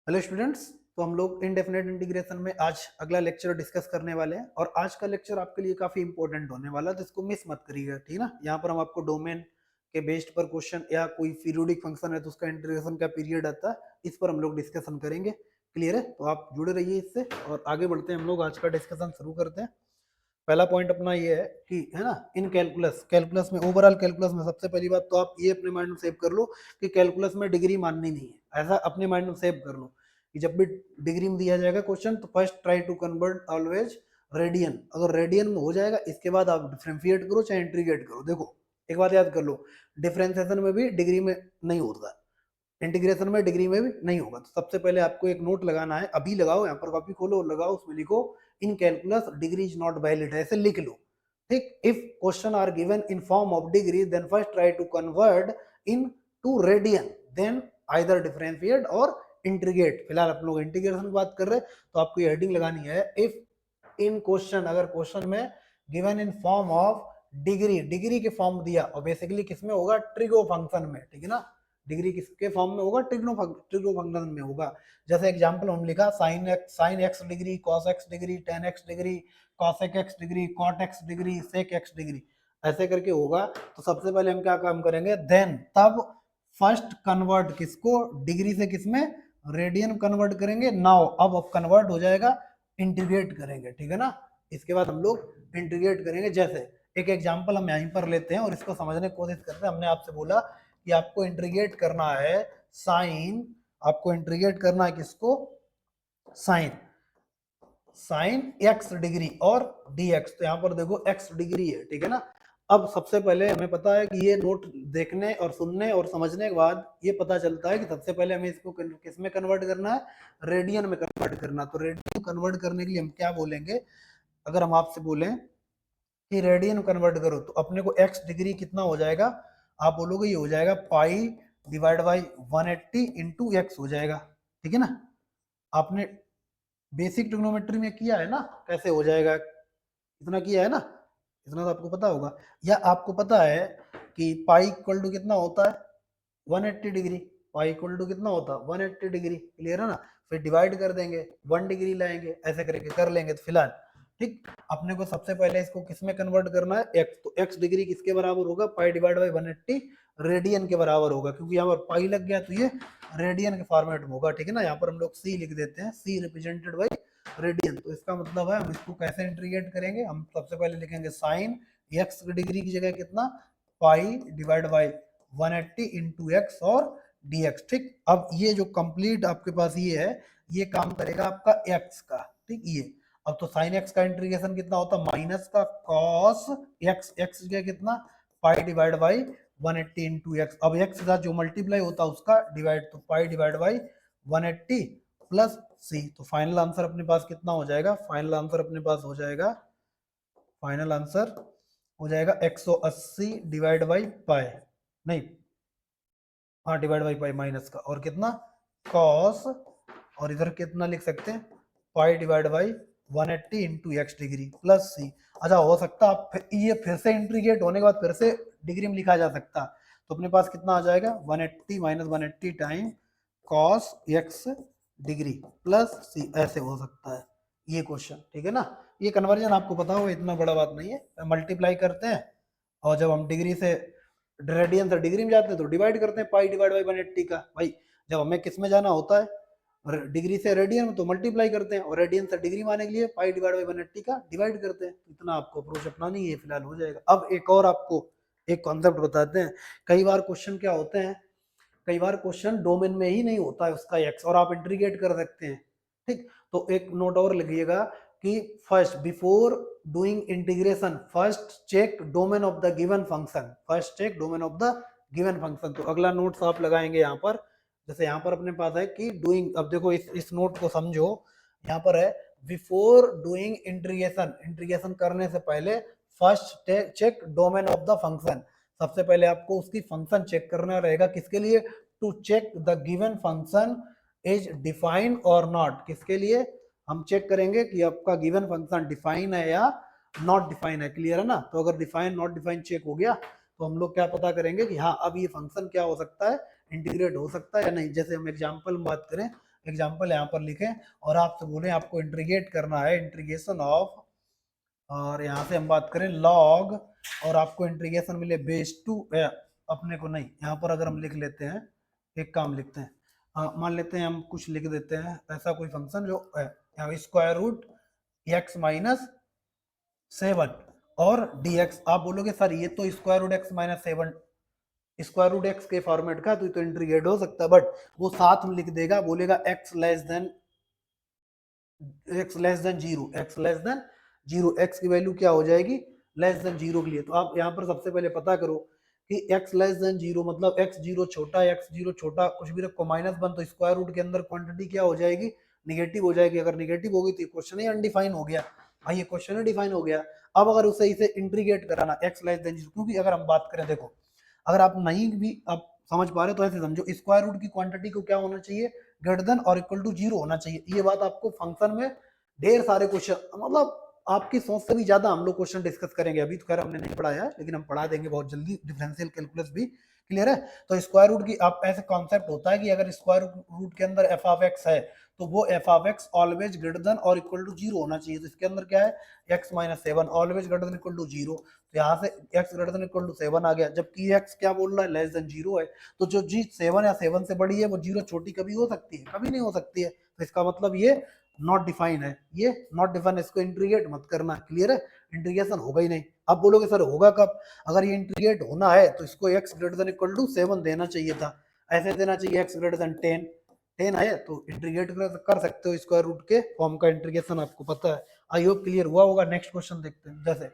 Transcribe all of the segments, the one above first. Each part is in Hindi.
Hello students. तो हम लोग इनडेफिनेट इंटीग्रेशन में आज अगला लेक्चर डिस्कस करने वाले हैं और आज का लेक्चर आपके लिए काफी इंपॉर्टेंट होने वाला है, तो इसको मिस मत करिएगा, ठीक है ना। यहाँ पर हम आपको डोमेन के बेस्ड पर क्वेश्चन या कोई पीरियोडिक फंक्शन है तो उसका इंटीग्रेशन का पीरियड आता है, इस पर हम लोग डिस्कशन करेंगे। क्लियर है? तो आप जुड़े रहिए इससे और आगे बढ़ते हैं। हम लोग आज का डिस्कशन शुरू करते हैं। पहला पॉइंट अपना ये है कि है ना, इन कैलकुलस कैलकुलस में ओवरऑल कैलकुलस में सबसे पहली बात तो आप ये अपने माइंड में सेव कर लो कि कैलकुलस में डिग्री माननी नहीं है। ऐसा अपने माइंड में सेव कर लो कि जब भी डिग्री में दिया जाएगा क्वेश्चन तो first try to convert always radian. अगर रेडियन में हो जाएगा इसके बाद आप डिफरेंशिएट करो चाहे इंटीग्रेट करो। देखो एक बात याद कर लो, डिफरेंशिएशन में भी डिग्री में नहीं होता, इंटीग्रेशन में डिग्री में भी नहीं होगा। तो सबसे पहले आपको एक नोट लगाना है, अभी लगाओ, यहाँ पर कॉपी खोलो और लगाओ, उसमें लिखो in calculus degree is not valid, ऐसे लिख लो। ठीक, if question are given in form of degree then first try to convert in to radian, then either differentiate और इंटीग्रेट। फिलहाल आप लोग इंटीग्रेशन की बात कर रहे हैं तो आपको ये हेडिंग लगानी है, इफ इन क्वेश्चन, अगर क्वेश्चन में given in form of degree, degree के फॉर्म दिया और बेसिकली किसमें होगा, ट्रिगो फंक्शन में, ठीक है ना। डिग्री किसके फॉर्म में होगा, ट्रिगो फंक्शन में होगा। जैसे एग्जांपल हम लिखा sine x degree, cos x degree, tan x degree, cosec x degree, cot x degree, sec x degree, ऐसे करके होगा। तो सबसे पहले हम क्या काम करेंगे, देन तब फर्स्ट कन्वर्ट किसको, डिग्री से किसमें, रेडियन कन्वर्ट करेंगे। नाउ अब कन्वर्ट हो जाएगा, इंटीग्रेट करेंगे, ठीक है ना। इसके बाद हम लोग इंटीग्रेट करेंगे। जैसे एक एग्जांपल हम यहीं पर लेते हैं और इसको समझने की कोशिश करते हैं। हमने आपसे बोला कि आपको इंटीग्रेट करना है साइन, आपको इंटीग्रेट करना है किसको, साइन, साइन एक्स डिग्री और dx। तो यहाँ पर देखो x डिग्री है, ठीक है ना। अब सबसे पहले हमें पता है कि ये नोट देखने और सुनने और समझने के बाद ये पता चलता है कि सबसे पहले हमें इसको किस में कन्वर्ट करना है, रेडियन में कन्वर्ट करना। तो रेडियन कन्वर्ट करने के लिए हम क्या बोलेंगे, अगर हम आपसे बोलें कि रेडियन कन्वर्ट करो तो अपने को x डिग्री कितना हो जाएगा, आप बोलोगे ये हो जाएगा पाई डिवाइड बाई 180 इंटू एक्स हो जाएगा, ठीक है ना। आपने बेसिक ट्रिग्नोमेट्री में किया है ना, कैसे हो जाएगा, इतना किया है ना, इतना तो आपको पता होगा। या आपको पता है कि पाई इक्वल टू कितना होता है, 180 डिग्री। पाई इक्वल टू कितना होता है, 180 डिग्री। क्लियर है ना। फिर डिवाइड कर देंगे, 1 डिग्री लाएंगे, ऐसे करके कर लेंगे। तो फिलहाल ठीक, अपने को सबसे पहले इसको किस में कन्वर्ट करना है, एक्स। तो एक्स डिग्री किसके बराबर होगा, पाई डिवाइड बाई 180 रेडियन के बराबर होगा, क्योंकि यहाँ पर पाई लग गया तो ये रेडियन के फॉर्मेट में होगा, ठीक है ना। यहाँ पर हम लोग सी लिख देते हैं, सी रिप्रेजेंटेड बाई रेडियन। तो इसका मतलब है हम इसको कैसे इंटीग्रेट करेंगे, हम सबसे पहले लिखेंगे साइन एक्स डिग्री की जगह कितना, पाई डिवाइड बाई 180 इंटू एक्स और dx। ठीक, अब ये जो कंप्लीट आपके पास ये है, ये काम करेगा आपका x का, ठीक ये। अब तो साइन एक्स का इंटीग्रेशन कितना होता है, माइनस का कॉस एक्स, एक्स जगह कितना, पाई डिवाइड बाई 180 इंटू एक्स। अब एक्स के साथ जो मल्टीप्लाई होता है उसका डिवाइड, तो पाई डिवाइड बाई 180 प्लस सी। तो फाइनल आंसर अपने पास कितना हो जाएगा, फाइनल आंसर अपने पास हो जाएगा, फाइनल आंसर हो जाएगा 180 डिवाइड बाई पाई, नहीं हाँ डिवाइड बाई पाई माइनस का, और कितना कॉस, और इधर कितना लिख सकते हैं, pi divide by 180 into x degree plus c. अच्छा हो सकता है ये फिर से इंटीग्रेट होने के बाद फिर से डिग्री में लिखा जा सकता, तो अपने पास कितना आ जाएगा 180 minus 180 time cos x degree plus c, ऐसे हो सकता है ये क्वेश्चन, ठीक है ना। ये कन्वर्जन आपको पता हो, इतना बड़ा बात नहीं है। मल्टीप्लाई करते हैं और जब हम डिग्री से रेडियन से डिग्री में जाते हैं तो डिवाइड करते हैं पाई डिवाइड बाई 180 का। भाई जब हमें किस में जाना होता है, डिग्री से रेडियन में, तो मल्टीप्लाई करते हैं, और रेडियन से डिग्री में आने के लिए पाई डिवाइड बाई 180 का डिवाइड करते हैं। तो इतना आपको अप्रोच अपनानी है, फिलहाल हो जाएगा। अब एक और आपको एक कॉन्सेप्ट बताते हैं। कई बार क्वेश्चन क्या होते हैं, कई बार क्वेश्चन डोमेन में ही नहीं होता है उसका एक्स, और आप इंटीग्रेट कर सकते हैं। ठीक, तो एक नोट और लिखिएगा कि first before doing integration first check domain of the given function, first check domain of the given function. तो अगला नोट्स आप लगाएंगे यहाँ पर, जैसे यहाँ पर अपने पास है कि डूइंग, अब देखो इस नोट को समझो, यहाँ पर है बिफोर डूइंग इंटीग्रेशन, इंटीग्रेशन करने से पहले first check domain of the function. सबसे पहले आपको उसकी फंक्शन चेक करना रहेगा, किसके लिए, to check the given function is define और नॉट। किसके लिए हम चेक करेंगे कि आपका गिवन फंक्शन डिफाइन है या नॉट डिफाइन है। क्लियर है ना। तो अगर डिफाइन नॉट डिफाइन चेक हो गया तो हम लोग क्या पता करेंगे कि हाँ अब ये फंक्शन क्या हो सकता है, इंटीग्रेट हो सकता है या नहीं। जैसे हम एग्जांपल में बात करें, एग्जाम्पल यहाँ पर लिखें और आपसे बोले आपको इंटीग्रेट करना है, इंटीग्रेशन ऑफ, और यहाँ से हम बात करें लॉग, और आपको इंटीग्रेशन मिले बेस टू, अपने को नहीं, यहाँ पर अगर हम लिख लेते हैं, एक काम लिखते हैं, मान लेते हैं हम कुछ लिख देते हैं ऐसा कोई फंक्शन जो है यहाँ स्क्वायर रूट एक्स माइनस 7 और dx। आप बोलोगे सर ये तो square root x minus 7 square root x के फॉर्मेट का तो इंटीग्रेट हो सकता है, बट वो साथ में लिख देगा, बोलेगा x less than zero, x less than zero, x की वैल्यू क्या हो जाएगी लेस देन जीरो के लिए। तो आप यहाँ पर सबसे पहले पता करो कि x लेस देन जीरो मतलब x जीरो छोटा, x जीरो छोटा कुछ भी रखो -1, तो स्क्वायर रूट के अंदर क्वांटिटी क्या हो जाएगी निगेटिव हो जाएगी। अगर निगेटिव होगी तो क्वेश्चन ही अनडिफाइन हो गया भाई, ये क्वेश्चन ही डिफाइन हो गया। अब अगर उसे इसे इंटीग्रेट कराना x लेस देन जीरो, क्योंकि अगर हम बात करें देखो अगर आप नहीं भी आप समझ पा रहे हो तो ऐसे समझो स्क्वायर रूट की क्वांटिटी को क्या होना चाहिए ग्रेटर देन और इक्वल टू जीरो होना चाहिए। ये बात आपको फंक्शन में ढेर सारे क्वेश्चन मतलब आपकी सोच से भी ज्यादा हम लोग क्वेश्चन डिस्कस करेंगे। अभी तो खैर हमने नहीं पढ़ाया है लेकिन हम पढ़ा देंगे बहुत जल्दी, डिफरेंशियल कैलकुलस भी क्लियर है। तो स्क्वायर रूट की आप ऐसे कॉन्सेप्ट होता है कि अगर स्क्वायर रूट के अंदर एफ ऑफ एक्स है तो वो f of x always greater than और इक्वल टू जीरो होना चाहिए। तो इसके अंदर क्या है x minus 7 always greater than equal to zero, तो यहाँ से x greater than equal to 7 आ गया, जबकि x क्या बोल रहा है लेस देन जीरो है। तो जो जी 7 या 7 से बड़ी है वो जीरो छोटी कभी हो सकती है, कभी नहीं हो सकती है। तो इसका मतलब ये नॉट डिफाइन है, ये नॉट डिफाइन, इसको इंटीग्रेट मत करना, क्लियर है। इंटीग्रेशन होगा ही नहीं। अब बोलोगे सर होगा कब, अगर ये इंटीग्रेट होना है तो इसको x greater than equal to 7 देना चाहिए था, ऐसे देना चाहिए x ग्रेटर देन 10 है तो इंटीग्रेट कर सकते हो स्क्वायर रूट के फॉर्म का इंटीग्रेशन आपको पता है। आई होप क्लियर हुआ होगा। नेक्स्ट क्वेश्चन देखते हैं। जैसे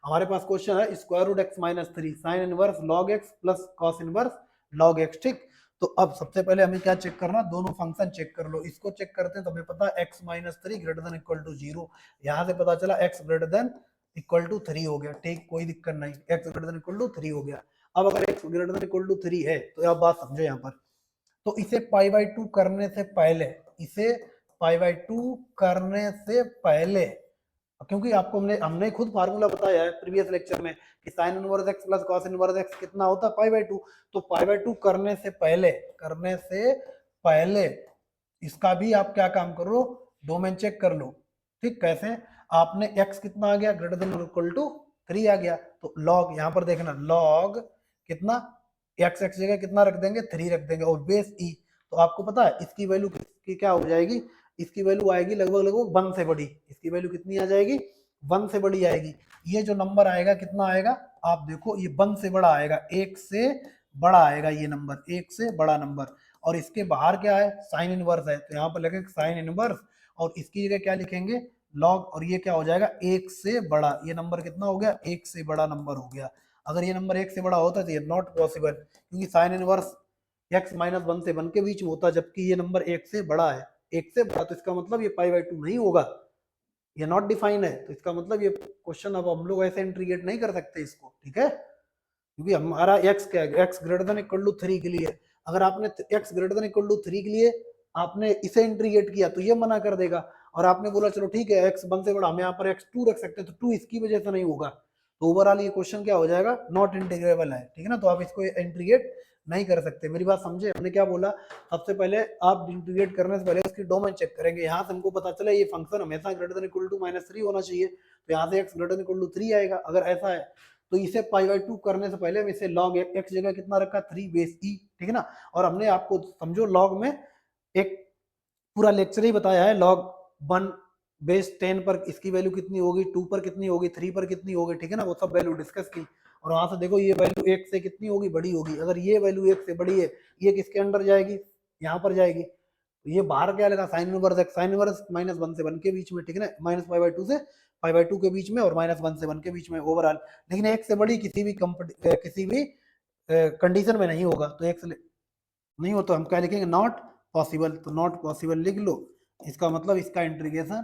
हमारे पास क्वेश्चन है square root x minus 3 sine inverse log x plus cos inverse log x, ठीक। तो अब सबसे पहले हमें क्या चेक करना, दोनों फंक्शन चेक कर लो। इसको चेक करते हैं तो हमें पता है x minus 3 greater than equal to zero, यहाँ से पता चला x greater than equal to 3 हो गया, ठीक, कोई दिक्कत नहीं, x greater than equal to 3 हो गया। अब अगर x greater than equal to 3 है तो आप बात समझो यहाँ पर, तो इसे पाई बाई 2 करने से पहले, इसे पाई बाई 2 करने से पहले, क्योंकि आपको हमने खुद फार्मूला बताया है प्रीवियस लेक्चर में कि sine inverse x plus cos inverse x कितना होता है पाई बाई 2। तो पाई बाई 2 करने से पहले इसका भी आप क्या काम करो डोमेन चेक कर लो, ठीक। कैसे, आपने x कितना आ गया ग्रेटर देन इक्वल टू 3 आ गया, तो लॉग यहाँ पर देखना लॉग कितना x x जगह कितना रख देंगे 3 रख देंगे और बेस e, तो आपको पता है इसकी वैल्यू की क्या हो जाएगी, इसकी वैल्यू आएगी लगभग लगभग 1 से बड़ी, इसकी वैल्यू कितनी आ जाएगी 1 से बड़ी आएगी। ये जो नंबर आएगा कितना आएगा आप देखो, ये 1 से बड़ा आएगा, 1 से बड़ा आएगा ये नंबर, 1 से बड़ा नंबर। और इसके बाहर क्या है साइन इनवर्स है, तो यहाँ पर लिखेंगे साइन इनवर्स और इसकी जगह क्या लिखेंगे लॉग, और ये क्या हो जाएगा 1 से बड़ा, ये नंबर कितना हो गया 1 से बड़ा नंबर हो गया। अगर ये नंबर 1 से बड़ा होता तो ये नॉट पॉसिबल, क्योंकि साइन इनवर्स x माइनस 1 से 1 के बीच में होता, जबकि ये नंबर 1 से बड़ा है, 1 से बड़ा, तो इसका मतलब ये पाई बाई 2 नहीं होगा, ये नॉट डिफाइन है। तो इसका मतलब ये क्वेश्चन अब हम लोग ऐसे इंटीग्रेट नहीं कर सकते इसको, ठीक है, क्योंकि हमारा x क्या है x greater than equal to 3 के लिए, अगर आपने x greater than equal to 3 के लिए आपने इसे इंटीग्रेट किया तो ये मना कर देगा, और आपने बोला चलो ठीक है x 1 से बड़ा, हम यहाँ पर x2 रख सकते हैं तो 2 इसकी वजह से नहीं होगा, तो ओवरऑल ये क्वेश्चन क्या हो जाएगा नॉट इंटीग्रेबल है, ठीक है ना। तो आप इसको इंटीग्रेट नहीं कर सकते, मेरी बात समझे। हमने क्या बोला, सबसे पहले आप इंटीग्रेट करने से पहले उसकी डोमेन चेक करेंगे। यहाँ से हमको पता चला ये फंक्शन हमेशा ग्रेटर देन इक्वल टू -3 होना चाहिए, तो यहाँ से x greater than equal to 3 आएगा। अगर ऐसा है तो इसे पाई बाई 2 करने से पहले हम इसे लॉग x जगह कितना रखा 3 बेस e, ठीक है ना। और हमने आपको समझो लॉग में एक पूरा लेक्चर ही बताया है, लॉग 1 बेस 10 पर इसकी वैल्यू कितनी होगी, 2 पर कितनी होगी, 3 पर कितनी होगी, ठीक है ना, वो सब वैल्यू डिस्कस की। और वहां से देखो ये वैल्यू 1 से कितनी होगी बड़ी होगी, अगर ये वैल्यू 1 से बड़ी है ये किसके अंडर जाएगी यहाँ पर जाएगी, तो ये बाहर क्या लगा sine inverse x, sine inverse -1 से 1 के बीच में, ठीक है ना, माइनस पाई बाई 2 से पाई बाई 2 के बीच में और -1 से 1 के बीच में ओवरऑल, लेकिन 1 से बड़ी किसी भी कंडीशन में नहीं होगा, तो 1 से नहीं हो तो हम क्या लिखेंगे नॉट पॉसिबल, तो नॉट पॉसिबल लिख लो, इसका मतलब इसका इंटीग्रेशन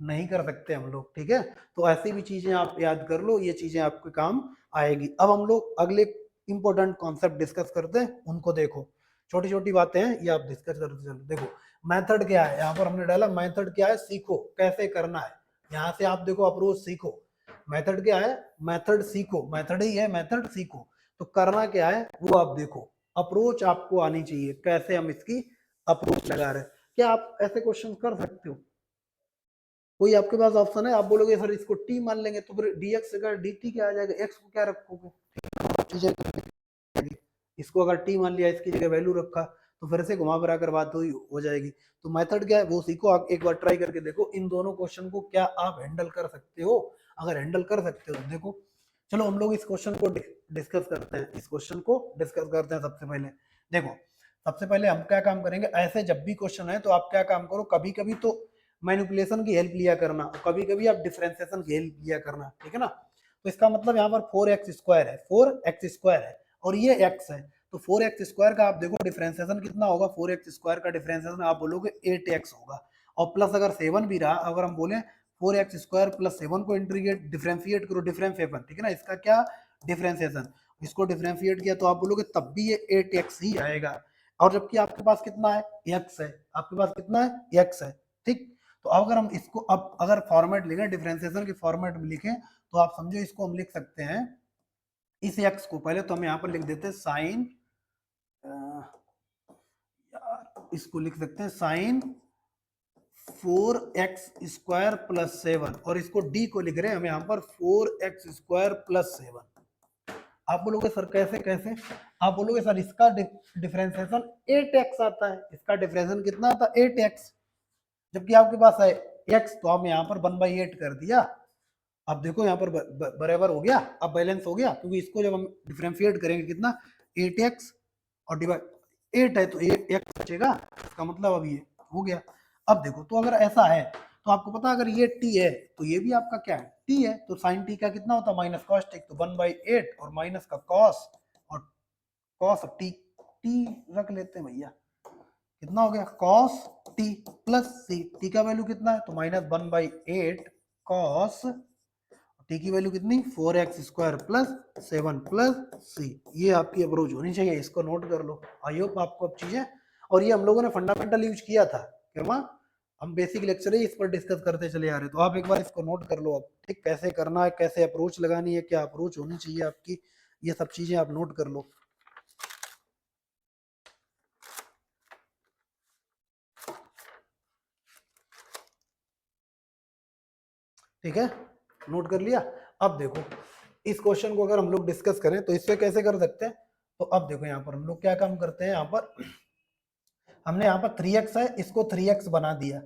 नहीं कर सकते हम लोग, ठीक है। तो ऐसी भी चीजें आप याद कर लो, ये चीजें आपके काम आएगी। अब हम लोग अगले इंपॉर्टेंट कॉन्सेप्ट डिस्कस करते हैं, उनको देखो, छोटी छोटी बातें हैं ये आप डिस्कस करते चलो। देखो मेथड क्या है, यहाँ पर हमने डाला मेथड क्या है सीखो कैसे करना है, यहाँ से आप देखो अप्रोच सीखो, मेथड क्या है मेथड सीखो, मेथड ही है मेथड सीखो, तो करना क्या है वो आप देखो, अप्रोच आपको आनी चाहिए कैसे हम इसकी अप्रोच लगा रहे हैं। क्या आप ऐसे क्वेश्चन कर सकते हो? कोई आपके पास ऑप्शन है, आप बोलोगे सर इसको टी मान लेंगे, तो फिर dx का dt क्या आ जाएगा, x को क्या रखोगे, इसको अगर टी मान लिया, इसकी जगह वैल्यू रखा, तो फिर से घुमा फिरा कर बात हो जाएगी। तो मेथड क्या है वो सीखो, आप एक बार ट्राई करके देखो इन दोनों क्वेश्चन को क्या आप हैंडल कर सकते हो। अगर हैंडल कर सकते हो तो देखो, चलो हम लोग इस क्वेश्चन को डिस्कस करते हैं, इस क्वेश्चन को डिस्कस करते हैं। सबसे पहले देखो, सबसे पहले हम क्या काम करेंगे, ऐसे जब भी क्वेश्चन है तो आप क्या काम करो, कभी कभी तो मैनिपुलेशन की हेल्प लिया करना, कभी कभी आप डिफरेंशिएशन की हेल्प लिया करना, ठीक है ना। तो इसका मतलब यहाँ पर 4x² है, 4x² है और ये x है, तो 4x² का आप देखो डिफरेंशिएशन कितना होगा, 4x² का डिफरेंशिएशन आप बोलोगे 8x होगा, और प्लस अगर 7 भी रहा, अगर हम बोले 4x² प्लस 7 को इंटीग्रेट डिफरेंशिएट करो, डिफरेंशिएशन, ठीक है ना, इसका क्या डिफरेंशिएशन, इसको डिफरेंशिएट किया तो आप बोलोगे तब भी ये 8x ही आएगा, और जबकि आपके पास कितना है, x है, आपके पास कितना है, x है, ठीक। तो अब अगर हम इसको अब अगर फॉर्मेट लिखें, डिफरेंशिएशन के फॉर्मेट में लिखें, तो आप समझो इसको हम लिख सकते हैं, इस x को पहले तो हम यहाँ पर लिख देते हैं साइन, इसको लिख सकते हैं साइन 4x² प्लस 7, और इसको d को लिख रहे हैं हम यहाँ पर 4x² प्लस 7। आप बोलोगे सर कैसे कैसे, आप बोलोगे सर इसका डिफरेंशिएशन 8x आता है, इसका डिफरेंशिएशन कितना आता है 8x, जबकि आपके पास है x, तो हम यहाँ पर 1/8 कर दिया। अब देखो यहाँ पर बराबर हो गया, अब बैलेंस हो गया, क्योंकि इसको जब हम डिफरेंशिएट करेंगे कितना 8x और डिवाइड 8 है तो 8x बचेगा, इसका मतलब अब ये हो गया। अब देखो, तो अगर ऐसा है तो आपको पता अगर ये t है तो ये भी आपका क्या है t है, तो साइन t का कितना होता है माइनस कॉस टी, तो 1/8 और माइनस का कॉस, और कॉस t रख लेते हैं भैया, कितना हो गया कॉस टी प्लस सी, टी का वैल्यू कितना है तो माइनस 1/8 कॉस, टी की वैल्यू कितनी 4x² प्लस 7 प्लस सी। ये आपकी अप्रोच होनी चाहिए, इसको नोट कर लो। आई होप आपको अब चीजें, और ये हम लोगों ने फंडामेंटल यूज किया था, क्या हम बेसिक लेक्चर ही इस पर डिस्कस करते चले आ रहे, तो आप एक बार इसको नोट कर लो अब, ठीक, कैसे करना है, कैसे अप्रोच लगानी है, क्या अप्रोच होनी चाहिए आपकी, ये सब चीजें आप नोट कर लो। ठीक है, नोट कर लिया। अब देखो इस क्वेश्चन को अगर हम लोग डिस्कस करें तो इससे कैसे कर सकते हैं, तो अब देखो यहाँ पर हम लोग क्या काम करते हैं, यहाँ पर हमने यहाँ पर 3x है, इसको 3x बना दिया,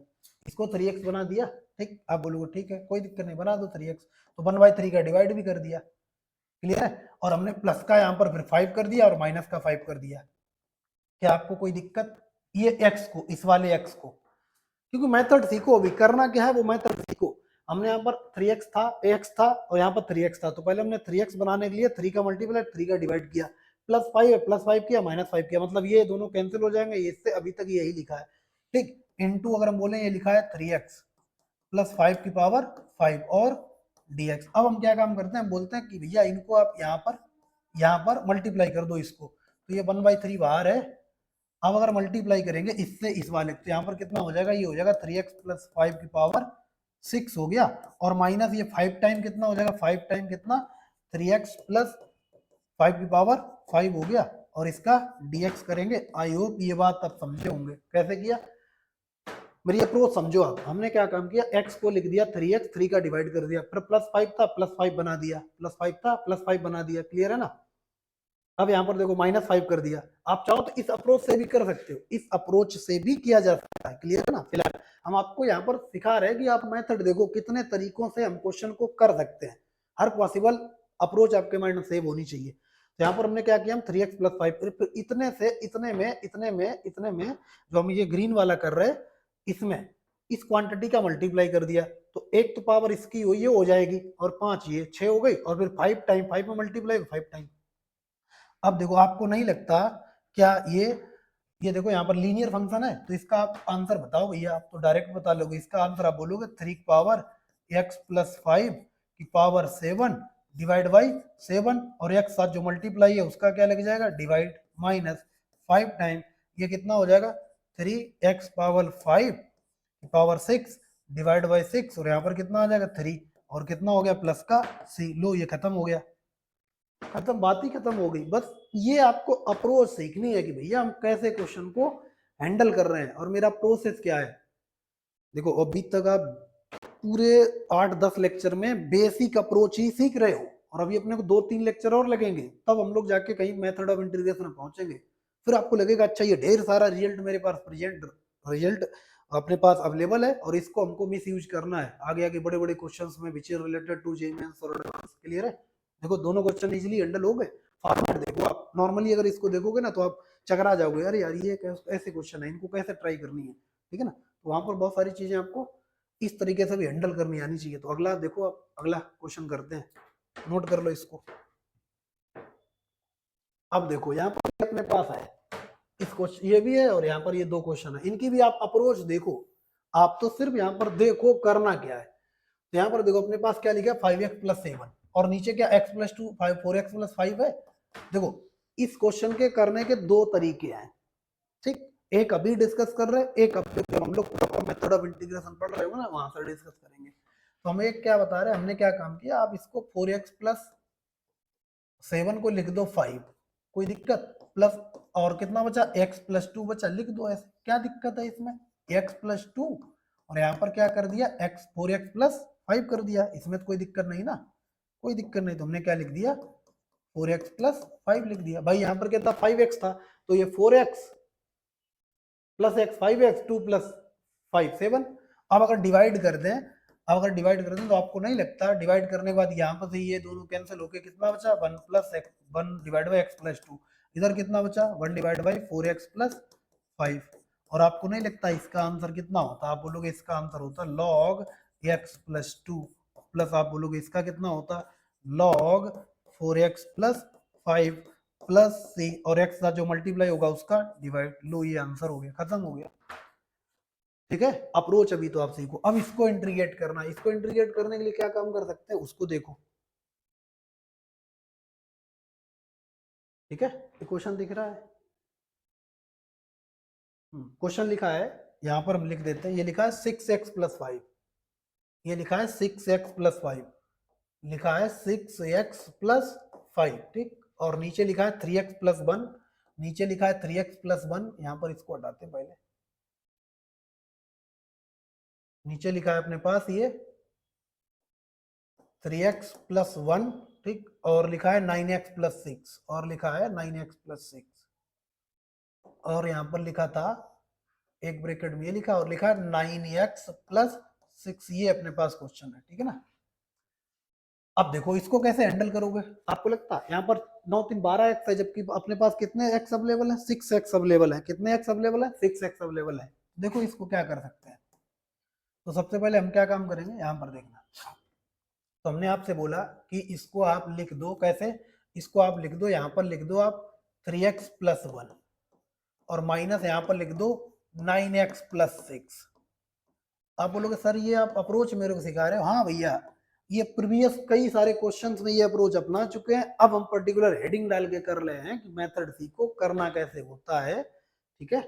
इसको 3x बना दिया, ठीक, आप बोलोगे ठीक है कोई दिक्कत नहीं, बना दो 3x, तो 1/3 का डिवाइड भी कर दिया, क्लियर है, और हमने प्लस का यहाँ पर फिर 5 कर दिया और माइनस का 5 कर दिया, क्या आपको कोई दिक्कत, ये x को, इस वाले x को, क्योंकि मेथड सीखो, अभी करना क्या है वो मेथड सीखो। हमने यहाँ पर 3x था, x था और यहाँ पर 3x था, तो पहले हमने 3x बनाने के लिए 3 का मल्टीप्लाई 3 का डिवाइड किया, प्लस 5 है, प्लस 5 किया माइनस 5 किया, मतलब ये दोनों कैंसिल हो जाएंगे, इससे अभी तक यही लिखा है, ठीक, इनटू अगर हम बोले ये लिखा है 3x प्लस 5 की पावर 5 और dx। अब हम क्या काम करते हैं, बोलते हैं कि भैया इनको आप यहाँ पर मल्टीप्लाई कर दो इसको, तो ये 1/3 बाहर है, अब अगर मल्टीप्लाई करेंगे इससे इस वाले, तो यहाँ पर कितना हो जाएगा, ये हो जाएगा 3x प्लस 5 की पावर 6 हो गया, और माइनस ये 5 टाइम कितना हो जाएगा, 5 टाइम कितना 3x प्लस 5 की पावर 5 हो गया, और इसका dx करेंगे। आई होप ये बात आप समझे होंगे कैसे किया, मेरी अप्रोच समझो आप, हमने क्या काम किया, x को लिख दिया 3x, 3 का डिवाइड कर दिया, फिर प्लस 5 था प्लस 5 बना दिया, प्लस 5 था प्लस 5 बना दिया, क्लियर है ना। अब यहाँ पर देखो माइनस 5 कर दिया, आप चाहो तो इस अप्रोच से भी कर सकते हो, इस अप्रोच से भी किया जा सकता है, क्लियर है ना। फिलहाल हम आपको यहाँ पर सिखा रहे हैं कि आप मेथड देखो कितने तरीकों से हम क्वेश्चन को कर सकते हैं, हर पॉसिबल अप्रोच आपके माइंड में सेव होनी चाहिए। तो यहाँ पर हमने क्या किया, हम 3x प्लस 5 इतने से इतने में जो हम ये ग्रीन वाला कर रहे हैं, इसमें इस क्वांटिटी का मल्टीप्लाई कर दिया, तो एक तो पावर इसकी ये हो जाएगी और 5 ये 6 हो गई, और फिर 5 टाइम 5 में मल्टीप्लाई 5 टाइम। अब देखो आपको नहीं लगता क्या ये देखो यहाँ पर लीनियर फंक्शन है, तो इसका आप आंसर बताओ भैया, आप तो डायरेक्ट बता लोगे, इसका आंसर आप बोलोगे 3 की पावर x प्लस 5 की पावर 7 डिवाइड बाई 7, और x साथ जो मल्टीप्लाई है उसका क्या लग जाएगा डिवाइड, माइनस 5 टाइम ये कितना हो जाएगा 3x पावर 5 की पावर 6 डिवाइड बाई 6, और यहाँ पर कितना आ जाएगा 3, और कितना हो गया प्लस का c, लो ये खत्म हो गया, खत्म, बात ही खत्म हो गई। बस ये आपको अप्रोच सीखनी है कि भैया हम कैसे क्वेश्चन को हैंडल कर रहे हैं और मेरा प्रोसेस क्या है। देखो अभी तक आप पूरे 8-10 लेक्चर में बेसिक अप्रोच ही सीख रहे हो और अभी अपने को 2-3 लेक्चर और लगेंगे, तब हम लोग जाके कहीं मेथड ऑफ इंटीग्रेशन में पहुंचेंगे। फिर आपको लगेगा अच्छा ये ढेर सारा रिजल्ट मेरे पास प्रेजेंट रिजल्ट अपने पास अवेलेबल है और इसको हमको मिस यूज करना है आगे आगे बड़े बड़े क्वेश्चंस में which is related to JEE mains और एडवांस। क्लियर है। देखो दोनों क्वेश्चन इजीली हैंडल हो गए। फॉर्मेट देखो आप नॉर्मली अगर इसको देखोगे ना तो आप चकरा जाओगे, अरे यार ये ऐसे क्वेश्चन है, इनको कैसे ट्राई करनी है। ठीक है ना। तो वहां पर बहुत सारी चीजें आपको इस तरीके से भी हैंडल करनी आनी चाहिए। तो अगला देखो आप अगला क्वेश्चन करते हैं, नोट कर लो इसको। अब देखो यहाँ पर अपने पास है इस क्वेश्चन, ये भी है और यहाँ पर ये दो क्वेश्चन है, इनकी भी आप अप्रोच देखो। आप तो सिर्फ यहाँ पर देखो करना क्या है। तो यहाँ पर देखो अपने पास क्या लिखा है 5x+7 और नीचे क्या x+2 4x+5 है। देखो इस क्वेश्चन के करने के दो तरीके हैं। ठीक, एक अभी डिस्कस कर रहे हैं, एक अब हम लोग मेथड ऑफ इंटीग्रेशन पढ़ रहे हो ना वहां से डिस्कस करेंगे। तो हमें एक क्या बता रहे हैं, हमने क्या काम किया, आप इसको 4x+7 को लिख दो 5, कोई दिक्कत, प्लस और कितना बचा x+2 बचा, लिख दो ऐसे, क्या दिक्कत है इसमें, x+2 और यहाँ पर क्या कर दिया 4x+5 कर दिया, इसमें तो कोई दिक्कत नहीं ना, कोई दिक्कत नहीं। तो हमने क्या लिख दिया 4x+5 लिख दिया। भाई यहाँ पर क्या था 5x था तो ये 4x प्लस एक्स 5x 2 + 5 7। अब अगर डिवाइड कर दें, तो आपको नहीं लगता डिवाइड करने के बाद यहाँ पर से ये दोनों कैंसिल होके कितना बचा 1 + x 1 डिवाइड बाई x+2, इधर कितना बचा 1 डिवाइड बाई 4x+5। और आपको नहीं लगता इसका आंसर कितना होता, आप बोलोगे इसका आंसर होता log x+2 प्लस आप बोलोगे इसका कितना होता log 4x+5 प्लस सी और एक्स का जो मल्टीप्लाई होगा उसका डिवाइड। लो ये आंसर हो गया, खत्म हो गया। ठीक है, अप्रोच अभी तो आप सीखो। अब इसको इंटीग्रेट करना, इसको इंटीग्रेट करने के लिए क्या काम कर सकते हैं उसको देखो। ठीक है, ये क्वेश्चन दिख रहा है, क्वेश्चन लिखा है यहाँ पर हम लिख देते हैं, ये लिखा है 6x+5, ये लिखा है 6x+5, लिखा है 6x+5। ठीक, और नीचे लिखा है 3x+1, नीचे लिखा है 3x+1, यहाँ पर इसको हटाते हैं पहले, नीचे लिखा है अपने पास ये 3x+1, ठीक, और लिखा है 9x+6, और लिखा है 9x+6, और यहाँ पर लिखा था एक ब्रैकेट में ये लिखा और लिखा है 9x+6, ये अपने पास क्वेश्चन है। ठीक है ना। अब देखो इसको कैसे हैंडल करोगे, आपको लगता है यहाँ पर 9 3 12x है, जबकि अपने पास कितने x अवेलेबल है 6x अवेलेबल है, कितने x अवेलेबल है 6x अवेलेबल है। देखो इसको क्या कर सकते हैं, तो सबसे पहले हम क्या काम करेंगे, यहाँ पर देखना, तो हमने आपसे बोला कि इसको आप लिख दो कैसे, इसको आप लिख दो, यहाँ पर लिख दो आप 3x+1 और माइनस यहाँ पर लिख दो 9x+6। आप बोलोगे सर ये आप अप्रोच मेरे को सिखा रहे हो, हाँ भैया ये प्रीवियस कई सारे क्वेश्चंस में ये अप्रोच अपना चुके हैं, अब हम पर्टिकुलर हेडिंग डाल के कर रहे हैं कि मेथड सीखो करना कैसे होता है। ठीक है,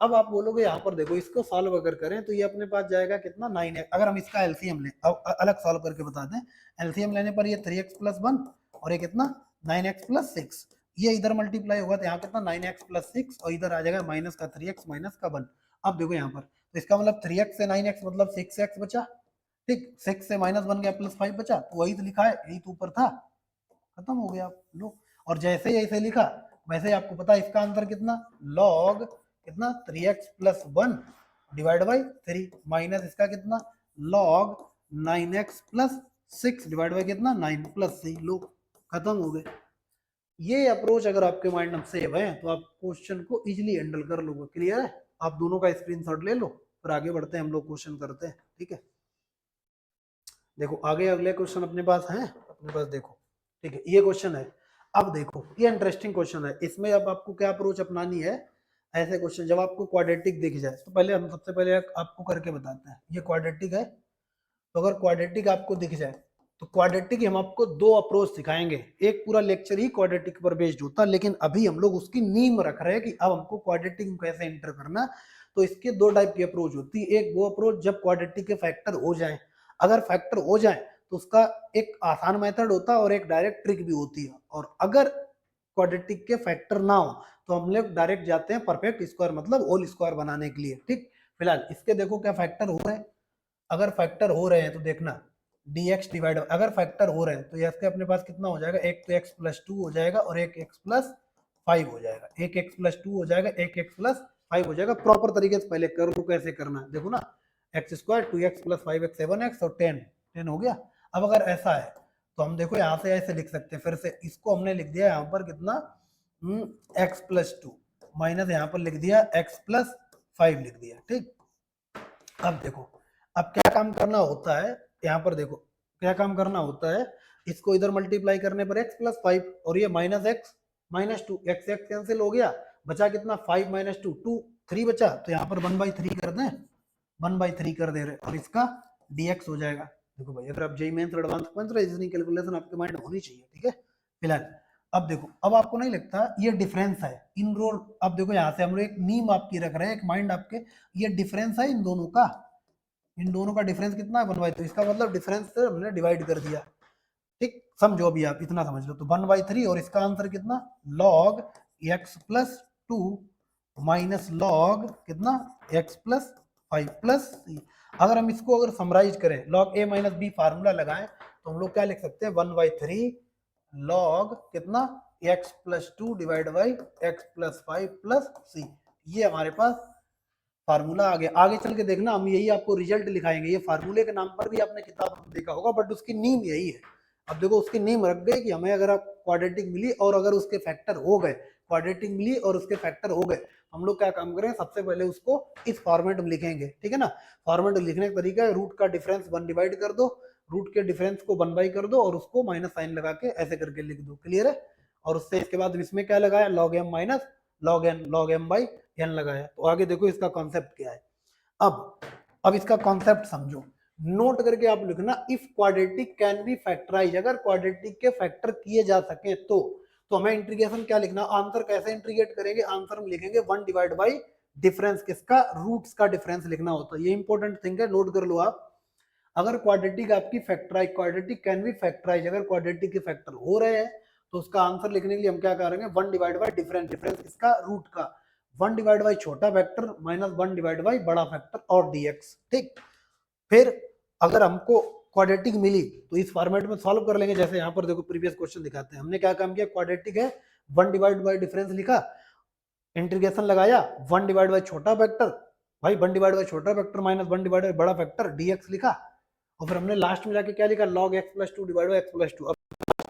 अब आप बोलोगे यहाँ पर देखो इसको सॉल्व अगर करें तो ये अपने पास जाएगा कितना 9x, अगर हम इसका एलसीएम लें, अब अलग सॉल्व करके बता दें, एलसीएम लेने पर ये 3x+1 और ये कितना 9x+6, ये इधर मल्टीप्लाई होगा तो यहाँ कितना 9x+6 और इधर आ जाएगा माइनस का 3x माइनस का 1। अब देखो यहाँ पर तो इसका मतलब 3x से 9x मतलब 6x बचा, ठीक, 6 से -1 गया +5 बचा, तो वही तो लिखा है, यही तो ऊपर था, खत्म हो गया। लो, और जैसे ही ऐसे लिखा वैसे ही आपको पता है इसका आंसर कितना log कितना 3x+1 डिवाइड बाई 3 माइनस इसका कितना log 9x+6 डिवाइड बाई कितना 9+3। लो, खत्म हो गए। ये अप्रोच अगर आपके माइंड में सेव है तो आप क्वेश्चन को इजीली हैंडल कर लोगे। क्लियर है, आप दोनों का स्क्रीनशॉट ले लो, फिर आगे बढ़ते हैं, हम लोग क्वेश्चन करते हैं। ठीक है, देखो आगे अगले क्वेश्चन अपने पास है, अपने पास देखो। ठीक है, ये क्वेश्चन है, अब देखो ये इंटरेस्टिंग क्वेश्चन है, इसमें अब आपको क्या अप्रोच अपनानी है। ऐसे क्वेश्चन जब आपको क्वाड्रेटिक दिख जाए तो पहले हम सबसे पहले आपको करके बताते हैं, ये क्वाड्रेटिक है, तो अगर क्वाड्रेटिक आपको दिख जाए तो क्वाड्रेटिक हम आपको दो अप्रोच सिखाएंगे, एक पूरा लेक्चर ही क्वाड्रेटिक पर बेस्ड होता है, लेकिन अभी हम लोग उसकी नींव रख रहे हैं कि अब हमको क्वाड्रेटिक कैसे एंटर करना। तो इसके दो टाइप की अप्रोच होती है, एक वो अप्रोच जब क्वाड्रेटिक के फैक्टर हो जाए, अगर फैक्टर हो जाए तो उसका एक आसान मेथड होता है और एक डायरेक्ट ट्रिक भी होती है, और अगर क्वाड्रेटिक के फैक्टर ना हो तो हम लोग डायरेक्ट जाते हैं परफेक्ट स्क्वायर मतलब होल स्क्वायर बनाने के लिए। ठीक, फिलहाल इसके देखो क्या फैक्टर हो रहे हैं। अगर फैक्टर हो रहे हैं तो देखना dx डिवाइड, अगर फैक्टर हो रहे हैं तो इसके अपने पास कितना हो जाएगा, एक तो x प्लस 2 हो जाएगा और एक x प्लस 5 हो जाएगा, एक x प्लस 2 हो जाएगा, एक x प्लस 5 हो जाएगा। प्रॉपर तरीके से पहले कर लो कैसे करना है, देखो ना x square 2x plus 5x 7x और 10 हो गया। अब अगर ऐसा है तो हम देखो यहाँ से ऐसे लिख सकते हैं, फिर से इसको हमने लिख दिया यहाँ पर कितना x प्लस 2 माइनस यहाँ पर लिख दिया x प्लस 5 लिख दिया। ठीक, अब देखो अब क्या काम करना होता है, यहाँ पर देखो क्या काम करना होता है, इसको इधर मल्टीप्लाई करने पर x प्लस 5 और ये minus x minus 2, x x cancel हो गया, बचा कितना 5 माइनस 2 2 3 बचा, तो यहाँ पर 1/3 कर दें, 1/3 कर दे रहे और इसका dx हो जाएगा। देखो भाई अगर आप जेई मेंस और एडवांस पहुंच रहे रीजनिंग कैलकुलेशन आपके माइंड में होनी चाहिए। ठीक है, फिलहाल अब देखो, अब आपको नहीं लगता ये डिफरेंस है इन रोल, अब देखो यहाँ से हम लोग एक नीम आपकी रख रहे हैं, एक माइंड आपके, ये डिफरेंस है इन दोनों का, इन दोनों का डिफरेंस कितना है 1/3, तो इसका मतलब डिफरेंस से हमने डिवाइड कर दिया। ठीक, समझो अभी आप इतना समझ लो, तो 1/3 और इसका आंसर कितना log x plus 2 minus log कितना x प्लस 5 प्लस c। अगर हम इसको अगर समराइज करें log a minus b formula लगाएं तो हम लोग क्या लिख सकते हैं 1/3 log कितना x plus 2 divide by x plus 5 plus c। ये हमारे पास फार्मूला आ गया। आगे चल के देखना हम यही आपको रिजल्ट लिखाएंगे, ये फार्मूले के नाम पर भी आपने किताब में देखा होगा, बट उसकी नीम यही है। अब देखो उसकी नीम रख गई कि हमें अगर आप क्वाड्रेटिक मिली और अगर उसके फैक्टर हो गए, क्वाड्रेटिक मिली और उसके फैक्टर हो गए, हम लोग क्या काम करें, सबसे पहले उसको इस फॉर्मेट में लिखेंगे। ठीक है ना, फॉर्मेट लिखने का तरीका है रूट का डिफरेंस 1 डिवाइड कर दो, रूट के डिफरेंस को 1 कर दो और उसको माइनस साइन लगा के ऐसे करके लिख दो, क्लियर है। और उससे इसके बाद इसमें क्या लगाया log m minus log m by n लगाया। तो आगे देखो इसका कॉन्सेप्ट क्या है। अब इसका कॉन्सेप्ट समझो, नोट करके आप लिखना, if quadratic can be factorise, अगर क्वाड्रेटिक के फैक्टर किए जा सके तो हमें इंटीग्रेशन क्या लिखना, आंसर कैसे इंटीग्रेट करेंगे, आंसर में लिखेंगे 1 डिवाइड बाई डिफरेंस किसका, रूट्स का डिफरेंस लिखना होता है। ये इंपॉर्टेंट थिंग है, नोट कर लो आप। अगर क्वाड्रेटिक आपकी factorise, quadratic can be factorise, अगर क्वाड्रेटिक के फैक्टर हो रहे हैं तो उसका आंसर लिखने के लिए हम क्या करेंगे 1 डिवाइड बाई डिफरेंस, डिफरेंस किसका, रूट का, 1 डिवाइड बाई छोटा फैक्टर माइनस 1 डिवाइड बाई बड़ा फैक्टर और dx। ठीक, फिर अगर हमको क्वाड्रेटिक मिली तो इस फॉर्मेट में सॉल्व कर लेंगे, जैसे यहाँ पर देखो प्रीवियस क्वेश्चन दिखाते हैं, हमने क्या काम किया, क्वाड्रेटिक है 1 डिवाइड बाई डिफरेंस लिखा, इंटीग्रेशन लगाया 1 डिवाइड बाई छोटा फैक्टर, भाई 1 डिवाइड बाई छोटा फैक्टर माइनस 1 डिवाइड बाई बड़ा फैक्टर dx लिखा, और फिर हमने लास्ट में जाके क्या लिखा log x plus 2 divide by x plus 2। अब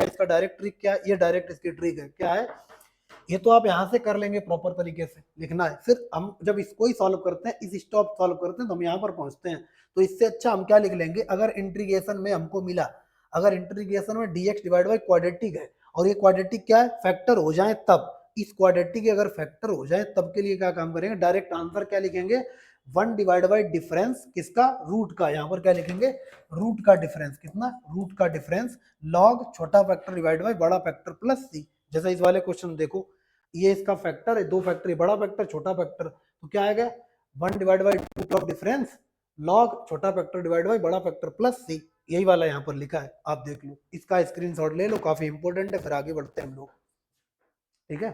इसका डायरेक्ट ट्रिक क्या है, ये डायरेक्ट इसकी ट्रिक है, क्या है ये तो आप यहाँ से कर लेंगे, प्रॉपर तरीके से लिखना है। फिर हम जब इसको ही सॉल्व करते हैं, इस स्टॉप सॉल्व करते हैं तो हम यहाँ पर पहुंचते हैं, तो इससे अच्छा हम क्या लिख लेंगे, अगर इंटीग्रेशन में हमको मिला, अगर इंटीग्रेशन में dx डिवाइड बाई क्वाड्रेटिक है और ये क्वाड्रेटिक क्या है फैक्टर हो जाए, तब इस क्वाड्रेटिक के अगर फैक्टर हो जाए तब के लिए क्या काम करेंगे, डायरेक्ट आंसर क्या लिखेंगे 1 डिवाइड बाई डिफरेंस किसका, रूट का, यहाँ पर क्या लिखेंगे रूट का डिफरेंस, कितना रूट का डिफरेंस लॉग छोटा फैक्टर डिवाइड बाई बड़ा फैक्टर प्लस सी। जैसा इस वाले क्वेश्चन देखो, ये इसका फैक्टर है, दो फैक्टर, बड़ा फैक्टर छोटा फैक्टर, तो क्या आएगा 1 divide by root of difference log छोटा फैक्टर डिवाइड बाई बड़ा फैक्टर प्लस सी, यही वाला यहाँ पर लिखा है, आप देख लो, इसका स्क्रीनशॉट ले लो, काफी इंपॉर्टेंट है, फिर आगे बढ़ते हैं हम लोग। ठीक है,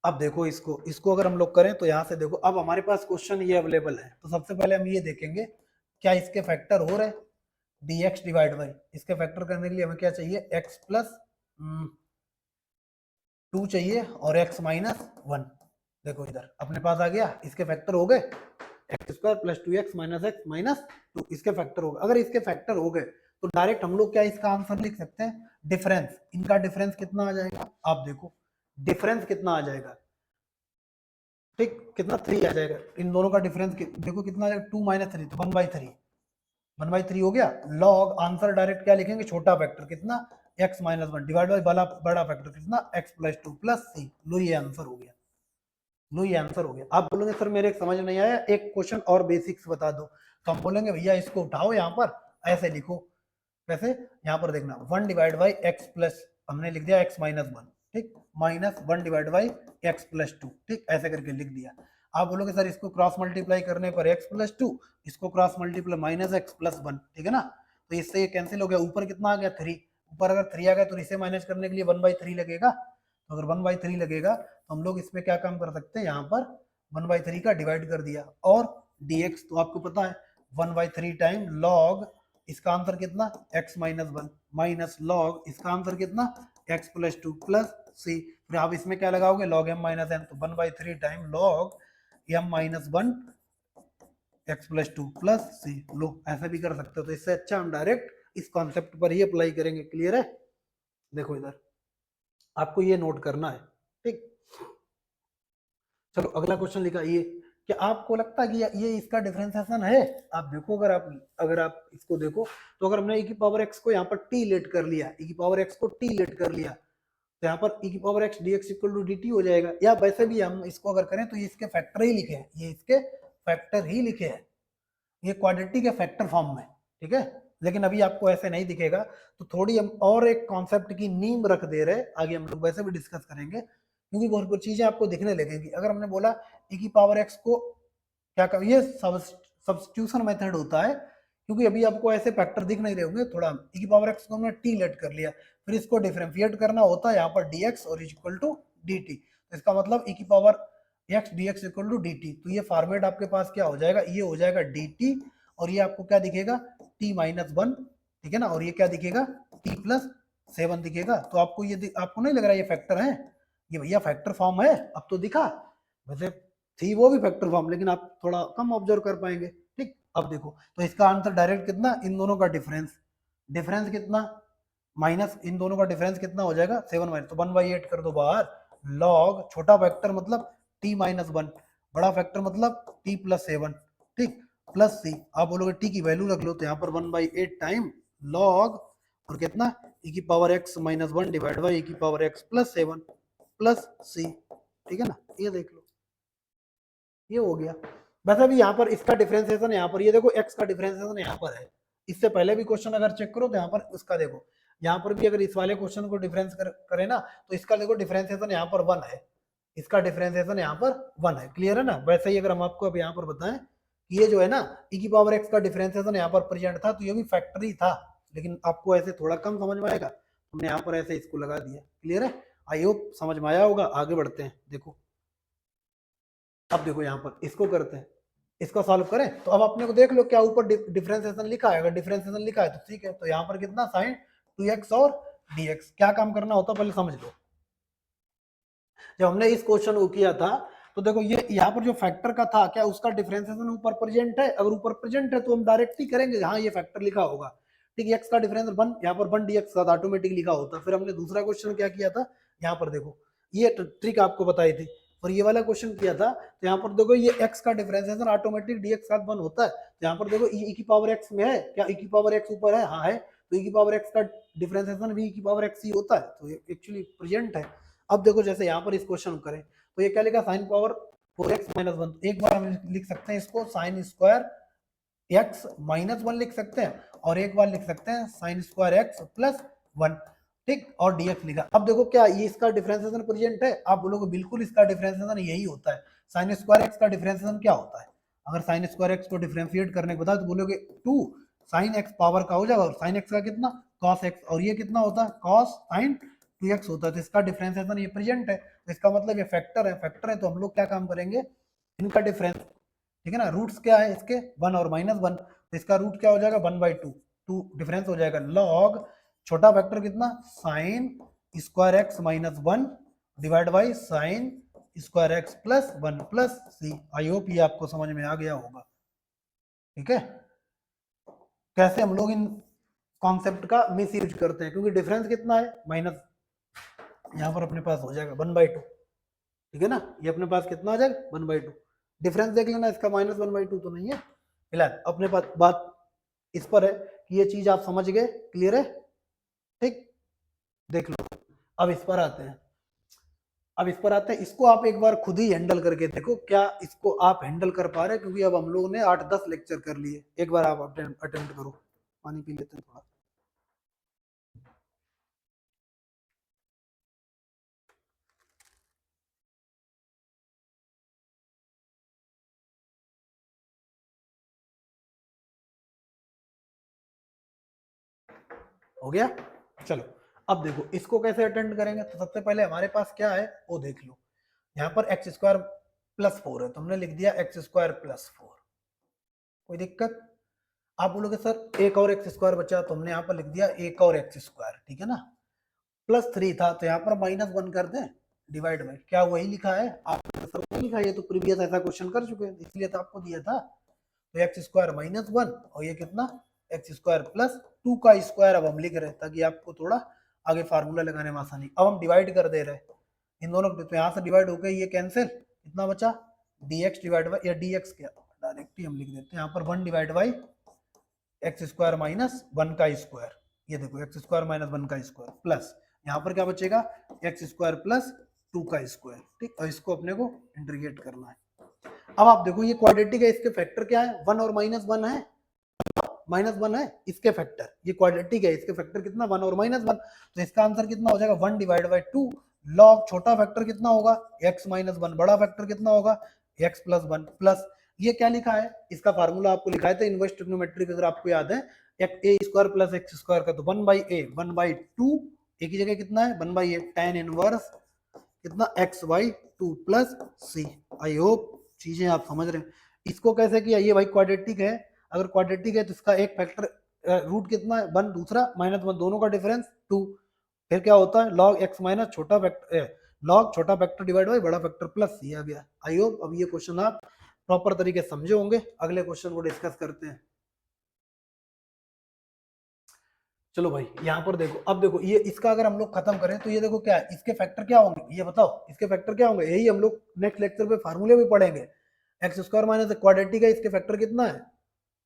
अब देखो इसको इसको अगर हम लोग करें तो यहाँ से देखो, अब हमारे पास क्वेश्चन ये अवेलेबल है, तो सबसे पहले हम ये देखेंगे क्या इसके फैक्टर हो रहे, dx डिवाइड बाई, इसके फैक्टर करने के लिए हमें क्या चाहिए x प्लस 2 चाहिए और x माइनस 1। देखो इधर अपने पास आ गया, इसके फैक्टर हो गए x square plus 2x minus x minus 2, इसके फैक्टर हो गए। अगर इसके फैक्टर हो गए तो डायरेक्ट हम लोग क्या इसका आंसर लिख सकते हैं डिफरेंस, इनका डिफरेंस कितना आ जाएगा, आप देखो डिफरेंस कितना आ जाएगा, ठीक कितना 3 आ जाएगा, इन दोनों का डिफरेंस देखो कितना आ जाएगा 2 माइनस 3, तो 1/3, 1/3 हो गया, लॉग आंसर डायरेक्ट क्या लिखेंगे छोटा फैक्टर कितना x माइनस 1 डिवाइड बाई बड़ा फैक्टर कितना x प्लस 2 प्लस सी। लो ये आंसर हो गया, लो ये आंसर हो गया। आप बोलोगे सर मेरे समझ नहीं आया, एक क्वेश्चन और बेसिक्स बता दो, तो हम बोलेंगे भैया इसको उठाओ, यहाँ पर ऐसे लिखो, कैसे, यहाँ पर देखना 1 डिवाइड बाई एक्स प्लस, हमने लिख दिया x माइनस 1, ठीक, minus 1 divide by x plus 2, ठीक, ऐसे करके लिख दिया। आप बोलोगे सर इसको क्रॉस मल्टीप्लाई करने पर x प्लस 2, इसको cross multiply minus x plus 1, ठीक है ना, तो इससे ये कैंसिल हो गया, ऊपर कितना आ गया 3, ऊपर अगर 3 आ गया तो इसे माइनस करने के लिए 1/3 लगेगा, तो अगर 1/3 लगेगा तो हम लोग इसमें क्या काम कर सकते हैं, यहाँ पर 1/3 का डिवाइड कर दिया, और dx तो आपको पता है 1/3 टाइम लॉग, इसका आंसर कितना x माइनस 1 माइनस लॉग, इसका आंसर कितना x प्लस 2 प्लस सी, फिर आप इसमें क्या लगाओगे लॉग m माइनस n, तो 1/3 time log m minus 1 x plus 2 plus c. लो ऐसा भी कर सकते हो, तो इससे अच्छा हम डायरेक्ट इस कॉन्सेप्ट पर ही अप्लाई करेंगे। क्लियर है? देखो इधर आपको ये नोट करना है, ठीक। चलो अगला क्वेश्चन लिखा ये, क्या आपको लगता है कि ये इसका डिफरेंशिएशन है? आप देखो, अगर आप इसको देखो, तो अगर हमने e की पावर x को यहाँ पर t लेट कर लिया, e की पावर x को t लेट कर लिया, तो यहाँ पर e की power x dx equal to dt हो जाएगा। या वैसे भी हम इसको अगर करें तो ये इसके फैक्टर ही लिखे हैं, ये इसके फैक्टर ही लिखे हैं, ये क्वाड्रेटिक के फैक्टर फॉर्म में, ठीक है। लेकिन अभी आपको ऐसे नहीं दिखेगा, तो थोड़ी हम और एक कॉन्सेप्ट की नींव रख दे रहे, आगे हम लोग वैसे भी डिस्कस करेंगे, क्योंकि बहुत कुछ चीजें आपको दिखने लगेंगी। अगर हमने बोला e की पावर x को क्या कर, ये सब्स्टिट्यूशन मेथड होता है, क्योंकि अभी आपको ऐसे फैक्टर दिख नहीं रहे होंगे। थोड़ा e की पावर x को हमने t लेट कर लिया, फिर इसको डिफरेंशिएट करना होता है यहाँ पर dx और इक्वल टू dt, तो इसका मतलब e की power x dx equal to dt, तो ये फॉर्मेट आपके पास क्या हो जाएगा, ये हो जाएगा dt, और ये आपको क्या दिखेगा t माइनस 1, ठीक है ना, और ये क्या दिखेगा t प्लस 7 दिखेगा। तो आपको ये आपको नहीं लग रहा ये फैक्टर है, ये भैया फैक्टर फॉर्म है, अब तो दिखा। वैसे थी वो भी फैक्टर फॉर्म, लेकिन आप थोड़ा कम ऑब्जर्व कर पाएंगे, ठीक। अब देखो, तो इसका आंसर डायरेक्ट कितना, इन दोनों का डिफरेंस, डिफरेंस कितना माइनस, इन दोनों का डिफरेंस कितना हो जाएगा 7 माइनस, तो 1/8 कर दो बाहर, लॉग छोटा फैक्टर मतलब t माइनस 1, बड़ा फैक्टर मतलब t प्लस 7, ठीक, प्लस सी। आप बोलोगे t की वैल्यू रख लो, तो यहाँ पर 1/8 टाइम लॉग, और कितना e की power x minus 1 divide by e की power x plus 7 plus c, ठीक है ना। ये देख लो, ये हो गया। वैसे भी यहाँ पर इसका डिफरेंशिएशन, यहाँ पर ये देखो x का डिफरेंशिएशन यहाँ पर है, इससे पहले भी क्वेश्चन अगर चेक करो तो यहाँ पर उसका देखो, यहाँ पर भी अगर इस वाले क्वेश्चन को डिफरेंस करें ना, तो इसका देखो डिफरेंशिएशन यहाँ पर 1 है, इसका डिफरेंशिएशन यहाँ पर 1 है। क्लियर है ना? वैसे ही अगर हम आपको अब यहाँ पर बताएं कि ये जो है ना e की पावर x का डिफरेंशिएशन यहाँ पर प्रेजेंट था, तो ये भी फैक्टर ही था, लेकिन आपको ऐसे थोड़ा कम समझ में आएगा, हमने यहाँ पर ऐसे इसको लगा दिया। क्लियर है? आई होप समझ में आया होगा। आगे बढ़ते हैं, देखो अब देखो यहाँ पर इसको करते हैं, इसको सॉल्व करें, तो अब अपने को देख लो क्या ऊपर डिफरेंशिएशन लिखा है, अगर डिफरेंशिएशन लिखा है तो ठीक है, तो यहाँ पर कितना साइन 2x और dx, क्या काम करना होता पहले समझ लो। जब हमने इस क्वेश्चन को किया था, तो देखो ये यहाँ पर जो फैक्टर का था, क्या उसका डिफरेंशिएशन ऊपर प्रेजेंट है? अगर ऊपर प्रेजेंट है तो हम डायरेक्ट ही करेंगे, हाँ ये फैक्टर लिखा होगा, ठीक है, x का डिफरेंस 1, यहाँ पर 1 dx का ऑटोमेटिक लिखा होता। फिर हमने दूसरा क्वेश्चन क्या किया था, यहाँ पर देखो ये ट्रिक आपको बताई थी, और ये वाला क्वेश्चन किया था, तो यहाँ पर देखो ये x का डिफरेंशिएशन ऑटोमेटिक dx का 1 होता है, तो यहाँ पर देखो e की पावर x में है, क्या e की पावर x ऊपर है? हाँ है, तो e की पावर x का डिफरेंशिएशन भी e की पावर x ही होता है, तो ये एक्चुअली प्रेजेंट है। अब देखो जैसे यहाँ पर इस क्वेश्चन करें, तो ये क्या लिखा, साइन पावर 4x माइनस 1, एक बार हम लिख सकते हैं इसको साइन स्क्वायर x माइनस 1 लिख सकते हैं, और एक बार लिख सकते हैं साइन स्क्वायर x प्लस 1, ठीक, और dx लिखा। अब देखो क्या ये इसका डिफरेंशिएशन प्रेजेंट है? आप बोलोगे बिल्कुल इसका डिफरेंशिएशन यही होता है। साइन स्क्वायर x का डिफरेंशिएशन क्या होता है? अगर साइन स्क्वायर x को डिफरेंशिएट करने के बाद तो बोलोगे 2 साइन x पावर का हो जाएगा, और साइन x का कितना cos x, और ये कितना होता है cos sin 2x होता है, तो इसका डिफरेंशिएशन ये प्रेजेंट है, तो इसका मतलब ये फैक्टर है, फैक्टर है, तो हम लोग क्या काम करेंगे, इनका डिफरेंस, ठीक है ना, रूट्स क्या है इसके 1 और माइनस 1, तो इसका रूट क्या हो जाएगा 1/2, 2 डिफरेंस हो जाएगा, लॉग छोटा फैक्टर कितना sine square x minus 1 divide by sine square x plus 1 plus c. I hope ये आपको समझ में आ गया होगा, ठीक है। कैसे हम लोग इन कॉन्सेप्ट का मिस यूज करते हैं, क्योंकि डिफरेंस कितना है माइनस, यहाँ पर अपने पास हो जाएगा 1/2, ठीक है ना, ये अपने पास कितना आ जाएगा 1/2, डिफरेंस देख लेना इसका माइनस 1/2 तो नहीं है। फिलहाल अपने पास बात इस पर है कि ये चीज आप समझ गए, क्लियर है, ठीक। देख लो अब इस पर आते हैं, इसको आप एक बार खुद ही हैंडल करके देखो, क्या इसको आप हैंडल कर पा रहे हैं, क्योंकि अब हम लोगों ने 8-10 लेक्चर कर लिए, एक बार आप अटेम्प्ट करो। पानी पी लेते हैं थोड़ा। हो गया? चलो अब देखो इसको कैसे अटेंड करेंगे, तो सबसे पहले हमारे पास क्या है वो देख लो। यहाँ पर एक्स स्क्वायर प्लस 4 है, तुमने लिख दिया एक्स स्क्वायर प्लस 4, कोई दिक्कत? आप बोलोगे सर एक और एक्स स्क्वायर बचा, तुमने यहाँ पर लिख दिया एक और एक्स स्क्वायर, ठीक है ना। प्लस 3 था तो यहाँ पर -1 कर दें डिवाइड में, क्या वही लिखा है आपने? सर वही लिखा है, ये तो प्रीवियस ऐसा क्वेश्चन कर चुके हैं, इसलिए तो आपको दिया था। तो एक्स स्क्वायर -1 और ये कितना एक्स स्क्वायर प्लस 2 का स्क्वायर अब हम लिख रहे हैं ताकि आपको थोड़ा आगे फार्मूला लगाने में आसानी। अब हम डिवाइड कर दे रहे हैं इन दोनों को, तो यहाँ से डिवाइड हो गया, ये कैंसिल, कितना बचा dx डिवाइड बाई, या dx क्या डायरेक्ट ही हम लिख देते हैं यहाँ पर 1 divide by x square minus 1 का स्क्वायर, ये देखो एक्स स्क्वायर माइनस 1 का स्क्वायर प्लस यहाँ पर क्या बचेगा एक्स स्क्वायर प्लस 2 का स्क्वायर, ठीक। और इसको अपने को इंटीग्रेट करना है। अब आप देखो ये क्वाड्रेटिक है, इसके फैक्टर क्या है 1 और -1 है, -1 है इसके फैक्टर, ये क्वाड्रेटिक है, इसके फैक्टर कितना 1 और -1, तो इसका आंसर कितना हो जाएगा 1 डिवाइड बाई 2 लॉग छोटा फैक्टर कितना होगा x माइनस 1, बड़ा फैक्टर कितना होगा x प्लस 1 प्लस ये क्या लिखा है, इसका फार्मूला आपको लिखा था इनवर्स ट्रिग्नोमेट्रिक, अगर आपको याद है a square plus x square का, तो 1/2 एक ही जगह कितना है 1/a tan इनवर्स कितना x/2 plus c। I hope चीजें आप समझ रहे हैं। इसको कैसे किया, ये भाई क्वाड्रेटिक है, अगर क्वाड्रेटिक है तो इसका एक फैक्टर रूट कितना है 1, दूसरा -1, दोनों का डिफरेंस 2, फिर क्या होता है log x माइनस छोटा फैक्टर log छोटा फैक्टर डिवाइड बाई बड़ा फैक्टर प्लस सी आ गया। आई होप अब ये क्वेश्चन आप प्रॉपर तरीके से समझे होंगे। अगले क्वेश्चन को डिस्कस करते हैं। चलो भाई यहाँ पर देखो, अब देखो ये इसका अगर हम लोग खत्म करें तो ये देखो क्या है, इसके फैक्टर क्या होंगे ये बताओ, इसके फैक्टर क्या होंगे, यही हम लोग नेक्स्ट लेक्चर पे फार्मूले भी पढ़ेंगे। एक्स स्क्वायर माइनस क्वाड्रेटिक है, इसके फैक्टर कितना है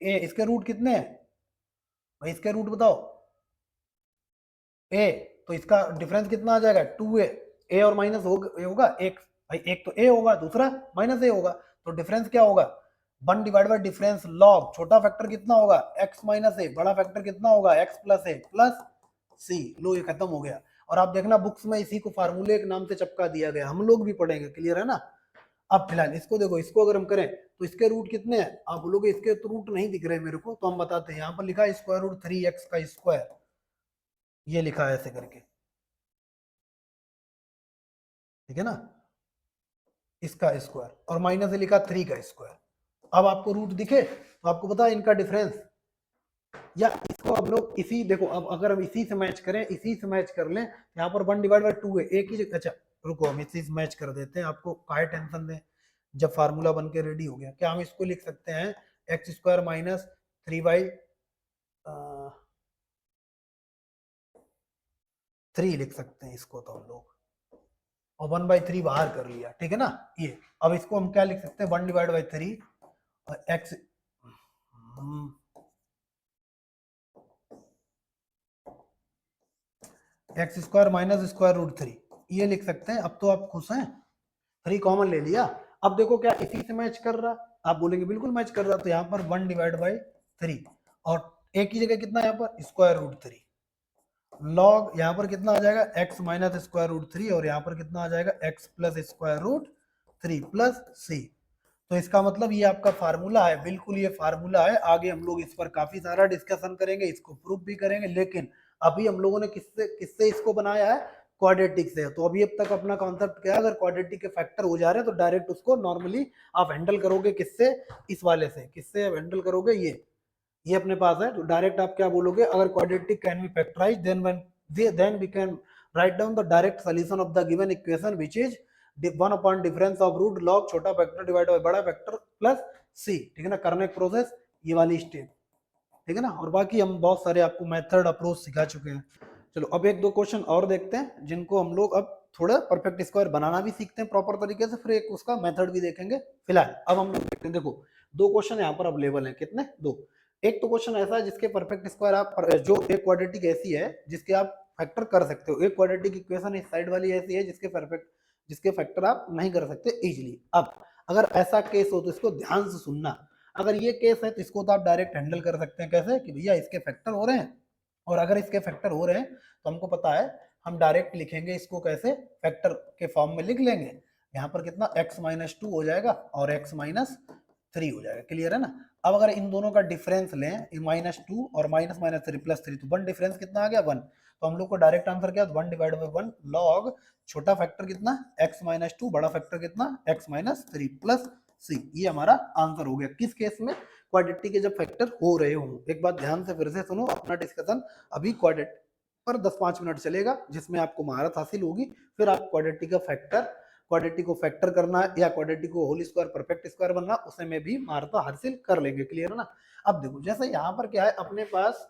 ए, इसके रूट कितने हैं भाई, इसके रूट बताओ ए, तो इसका डिफरेंस कितना आ जाएगा 2a, ए और माइनस होगा एक भाई, एक तो ए होगा दूसरा माइनस ए होगा, तो डिफरेंस क्या होगा 1 डिवाइड बाई डिफरेंस लॉग छोटा फैक्टर कितना होगा x माइनस ए, बड़ा फैक्टर कितना होगा x plus A plus c. लो ये खत्म हो गया। और आप देखना बुक्स में इसी को फार्मूले के नाम से चिपका दिया गया, हम लोग भी पढ़ेंगे, क्लियर है ना। अब फिलहाल इसको देखो, इसको अगर हम करें तो इसके रूट कितने हैं, आप बोलोगे इसके तो रूट नहीं दिख रहे मेरे को, तो हम बताते हैं यहाँ पर लिखा है स्क्वायर रूट 3x का स्क्वायर, ये लिखा है ऐसे करके, ठीक है ना, इसका स्क्वायर और माइनस से लिखा 3 का स्क्वायर। अब आपको रूट दिखे तो आपको पता है इनका डिफरेंस, या इसको अब लोग इसी देखो, अब अगर हम इसी से मैच करें, इसी से मैच कर लें, यहाँ पर 1 डिवाइड बाई 2 है एक ही जगह, अच्छा रुको हम इसी से मैच कर देते हैं, आपको काहे टेंशन दें, जब फार्मूला बन के रेडी हो गया, क्या हम इसको लिख सकते हैं एक्स स्क्वायर माइनस 3/3 लिख सकते हैं इसको तो हम लोग, और 1/3 बाहर कर लिया, ठीक है ना। ये अब इसको हम क्या लिख सकते हैं 1 डिवाइड बाई 3 और x x square minus square root 3, ये लिख सकते हैं। अब तो आप खुश हैं, 3 कॉमन ले लिया। अब देखो क्या इसी से मैच कर रहा, आप बोलेंगे बिल्कुल मैच कर रहा, तो यहाँ पर 1 डिवाइड बाई 3 और एक ही जगह कितना यहाँ पर स्क्वायर रूट 3 लॉग, यहाँ पर कितना आ जाएगा x माइनस स्क्वायर रूट 3 और यहाँ पर कितना आ जाएगा x plus square root 3 plus c. तो इसका मतलब ये आपका फार्मूला है, बिल्कुल ये फार्मूला है। आगे हम लोग इस पर काफी सारा डिस्कशन करेंगे, इसको प्रूफ भी करेंगे, लेकिन अभी हम लोगों ने किससे किससे इसको बनाया है, क्वाड्रेटिक से। तो अभी अब तक अपना कॉन्सेप्ट क्या है, अगर क्वाड्रेटिक के फैक्टर हो जा रहे हैं तो डायरेक्ट उसको नॉर्मली आप हैंडल करोगे, किससे, इस वाले से, किससे हैंडल करोगे, ये अपने पास है, तो डायरेक्ट आप क्या बोलोगे, अगर quadratic can be factorised then we can write down the direct solution of the given equation which is 1 upon difference of root log छोटा फैक्टर डिवाइड बाय बड़ा फैक्टर प्लस सी, ठीक है ना, करने का प्रोसेस ये वाली स्टेप, ठीक है ना। और बाकी हम बहुत सारे आपको मेथड अप्रोच सिखा चुके हैं। चलो अब एक दो क्वेश्चन और देखते हैं जिनको हम लोग अब थोड़ा परफेक्ट स्क्वायर बनाना भी सीखते हैं प्रॉपर तरीके से, फिर एक उसका मेथड भी देखेंगे। फिलहाल अब हम लोग देखते हैं, देखो 2 क्वेश्चन यहाँ पर अवेलेबल है, कितने 2। एक तो क्वेश्चन ऐसा है जिसके परफेक्ट स्क्वायर आप जो एक क्वाड्रेटिक ऐसी है जिसके आप फैक्टर कर सकते हो, एक क्वाड्रेटिक इक्वेशन इस साइड वाली ऐसी है जिसके फैक्टर आप नहीं कर सकते इजीली। अब अगर ऐसा केस हो तो इसको ध्यान से सुनना, अगर ये केस है तो इसको तो आप डायरेक्ट हैंडल कर सकते हैं, कैसे कि भैया इसके फैक्टर हो रहे हैं, और अगर इसके फैक्टर हो रहे हैं तो हमको पता है हम डायरेक्ट लिखेंगे इसको, कैसे फैक्टर के फॉर्म में लिख लेंगे। यहाँ पर कितना x माइनस 2 हो जाएगा और x माइनस 3 हो जाएगा, क्लियर है ना। अब अगर इन दोनों का डिफरेंस लें, -2 और -3 प्लस 3, तो 1 डिफरेंस कितना आ गया 1, तो हम लोग को डायरेक्ट आंसर क्या है, 1 डिवाइड बाई 1 लॉग छोटा फैक्टर कितना x माइनस 2, बड़ा फैक्टर कितना x माइनस 3 प्लस सी। ये हमारा आंसर हो गया। किस केस में, क्वाड्रेटिक के जब फैक्टर हो रहे हो। एक बात ध्यान से फिर से सुनो, अपना डिस्कशन अभी क्वाड्रेटिक पर 10-5 मिनट चलेगा, जिसमें आपको महारत हासिल होगी। फिर आप क्वाड्रेटिक का फैक्टर, क्वाड्रेटिक को फैक्टर करना या क्वाड्रेटिक को होल स्क्वायर परफेक्ट स्क्वायर बनना, उसमें भी महारत हासिल कर लेंगे। क्लियर है ना। अब देखो जैसे यहाँ पर क्या है, अपने पास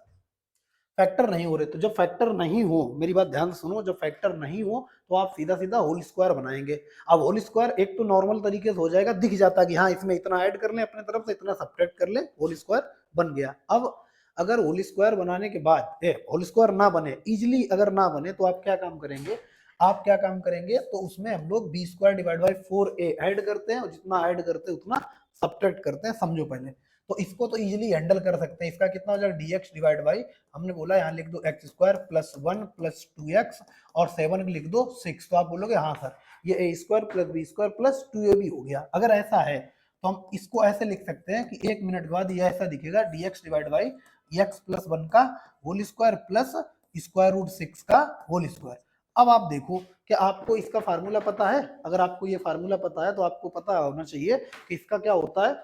फैक्टर नहीं हो रहे, तो जब फैक्टर नहीं हो, मेरी बात ध्यान से सुनो, जब फैक्टर नहीं हो तो आप सीधा सीधा होल स्क्वायर बनाएंगे। अब होल स्क्वायर एक तो नॉर्मल तरीके से हो जाएगा, दिख जाता है कि हाँ इसमें इतना ऐड कर ले अपने तरफ से, इतना सब्ट्रैक्ट कर ले, होल स्क्वायर बन गया। अब अगर होल स्क्वायर बनाने के बाद होल स्क्वायर ना बने, इजिली अगर ना बने, तो आप क्या काम करेंगे, आप क्या काम करेंगे, तो उसमें हम लोग b square divide by 4a add करते हैं, और जितना ऐड करते हैं उतना सब्ट्रैक्ट करते हैं। समझो पहले, तो इसको तो इजीली हैंडल कर सकते हैं। इसका कितना हो जाएगा, dx डिवाइड बाई, हमने बोला यहाँ लिख दो x square plus 1 plus 2x और 7 लिख दो 6। तो आप बोलोगे हाँ सर ये A square plus B square plus 2ab हो गया। अगर ऐसा है तो हम इसको ऐसे लिख सकते हैं कि 1 मिनट के बाद ये ऐसा दिखेगा, dx divide by x plus 1 का whole square plus square root 6 का होल स्क्वायर। अब आप देखो कि आपको इसका फार्मूला पता है। अगर आपको ये फार्मूला पता है तो आपको पता होना चाहिए कि इसका क्या होता है,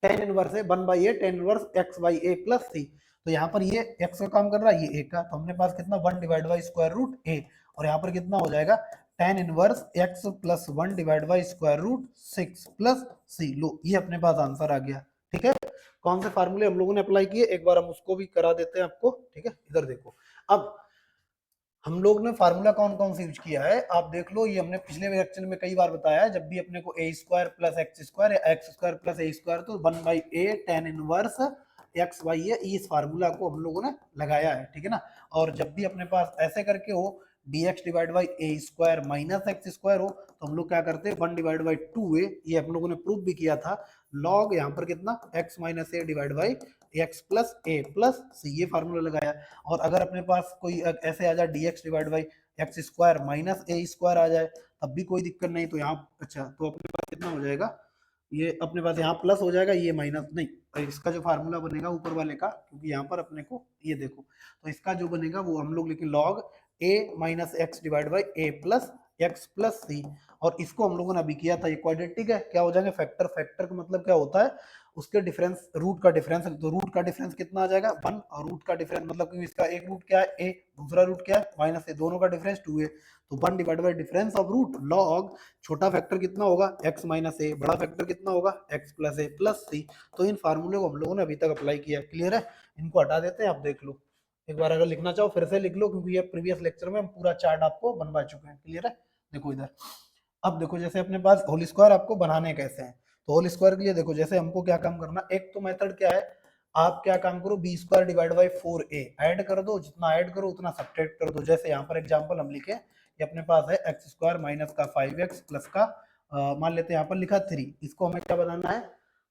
टेन इनवर्स है 1 by A, tan inverse x by A plus c. तो यहाँ पर ये एक्स का काम कर रहा है, ये ए का, तो हमने पास कितना 1 divide by square root A, और यहाँ पर कितना हो जाएगा tan inverse x plus 1 divide by square root 6 plus c. लो ये अपने पास आंसर आ गया। ठीक है, कौन से फार्मूले हम लोगों ने अप्लाई किए, एक बार हम उसको भी करा देते हैं आपको। ठीक है, इधर देखो, अब हम लोग ने फार्मूला कौन कौन से यूज किया है आप देख लो। ये हमने पिछले लेक्चर में कई बार बताया है, जब भी अपने को A square plus x square या x square plus A square, तो 1 by A tan inverse x by A, इस फार्मूला को हम लोगों ने लगाया है। ठीक है ना। और जब भी अपने पास ऐसे करके हो dx divide by A square minus x square हो, तो हम लोग क्या करते हैं 1 डिवाइड बाई 2a, ये हम लोगों ने प्रूव भी किया था, लॉग यहाँ पर कितना x minus A divide by x plus A plus c, ये फार्मूला लगाया। और अगर अपने पास कोई ऐसे आ जाए dx divide by x square minus A square आ जाए, तब भी कोई दिक्कत नहीं। तो यहाँ अच्छा, तो अपने पास कितना हो जाएगा, ये अपने पास यहाँ प्लस हो जाएगा, ये माइनस नहीं, तो इसका जो फार्मूला बनेगा ऊपर वाले का, क्योंकि यहाँ पर अपने को ये देखो, तो इसका जो बनेगा वो हम लोग लिखें log A minus x divide by A plus x plus c. और इसको हम लोगों ने अभी किया था, ये क्वाड्रेटिक है, क्या हो जाएंगे फैक्टर। फैक्टर का मतलब क्या होता है, उसके डिफरेंस, रूट का डिफरेंस, तो रूट का डिफरेंस कितना आ जाएगा 1, और रूट का डिफरेंस मतलब कि इसका एक रूट क्या है a, दूसरा रूट क्या है माइनस a, दोनों का डिफरेंस 2a, तो 1 divide by difference of root log छोटा फैक्टर कितना होगा x माइनस a, बड़ा फैक्टर कितना होगा x plus a plus c। तो इन फार्मूले को हम लोगों ने अभी तक अप्लाई किया। क्लियर है, इनको हटा देते हैं, आप देख लो एक बार, अगर लिखना चाहो फिर से लिख लो, क्योंकि ये प्रीवियस लेक्चर में हम पूरा चार्ट आपको बनवा चुके हैं। क्लियर है, देखो इधर, अब देखो जैसे अपने पास होल स्क्वायर आपको बनाने कैसे हैं, तो होल स्क्वायर के लिए देखो जैसे हमको क्या काम करना, एक तो मेथड क्या है, आप क्या काम करो b square divide by 4a add कर दो, जितना ऐड करो उतना सब्ट्रैक्ट कर दो। जैसे यहाँ पर एग्जांपल हम लिखे, ये अपने पास है एक्स स्क्वायर माइनस का 5x प्लस का मान लेते हैं यहाँ पर लिखा 3, इसको हमें क्या बनाना है,